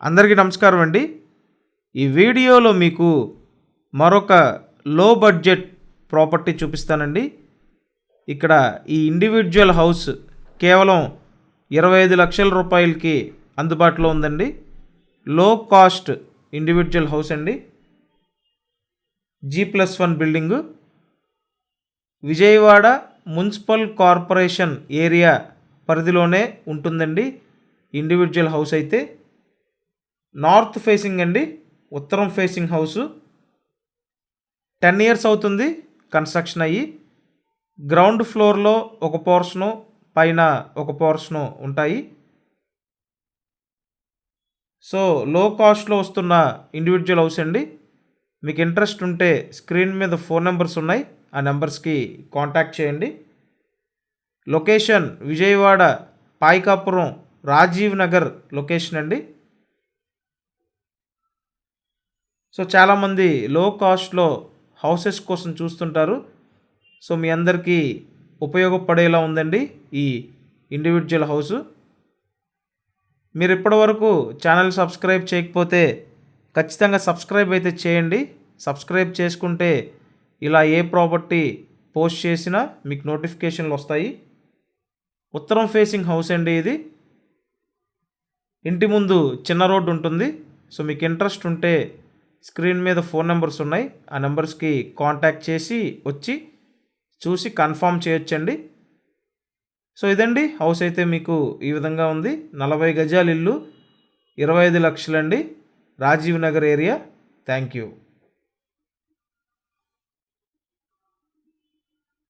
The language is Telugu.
అందరికీ నమస్కారం అండి. ఈ వీడియోలో మీకు మరొక లో బడ్జెట్ ప్రాపర్టీ చూపిస్తానండి. ఇక్కడ ఈ ఇండివిజువల్ హౌస్ కేవలం 25 లక్షల రూపాయలకి అందుబాటులో ఉందండి. లో కాస్ట్ ఇండివిజువల్ హౌస్ అండి. G+1 building, Vijayawada municipal corporation area పరిధిలోనే ఉంటుందండి. ఇండివిజువల్ హౌస్ అయితే నార్త్ ఫేసింగ్ అండి, ఉత్తరం ఫేసింగ్ హౌసు. 10 ఇయర్స్ అవుతుంది కన్స్ట్రక్షన్ అయ్యి. గ్రౌండ్ ఫ్లోర్లో ఒక పోర్షను, పైన ఒక పోర్షను ఉంటాయి. సో లో కాస్ట్లో వస్తున్న ఇండివిజువల్ హౌస్ అండి. మీకు ఇంట్రెస్ట్ ఉంటే స్క్రీన్ మీద ఫోన్ నెంబర్స్ ఉన్నాయి, ఆ నెంబర్స్కి కాంటాక్ట్ చేయండి. లొకేషన్ విజయవాడ పాయికాపురం రాజీవ్ నగర్ లొకేషన్ అండి. సో చాలామంది లో కాస్ట్లో హౌసెస్ కోసం చూస్తుంటారు. సో మీ అందరికీ ఉపయోగపడేలా ఉందండి ఈ ఇండివిజువల్ హౌసు. మీరు ఇప్పటివరకు ఛానల్ సబ్స్క్రైబ్ చేయకపోతే ఖచ్చితంగా సబ్స్క్రైబ్ అయితే చేయండి. సబ్స్క్రైబ్ చేసుకుంటే ఇలా ఏ ప్రాపర్టీ పోస్ట్ చేసినా మీకు నోటిఫికేషన్లు వస్తాయి. ఉత్తరం ఫేసింగ్ హౌస్ అండి ఇది. ఇంటి ముందు చిన్న రోడ్డు ఉంటుంది. సో మీకు ఇంట్రెస్ట్ ఉంటే స్క్రీన్ మీద ఫోన్ నెంబర్స్ ఉన్నాయి, ఆ నెంబర్స్కి కాంటాక్ట్ చేసి వచ్చి చూసి కన్ఫర్మ్ చేయొచ్చండి. సో ఇదండి హౌస్ అయితే మీకు ఈ విధంగా ఉంది. 40 గజాల ఇల్లు, 25 లక్షలండి, Rajiv Nagar area. Thank you.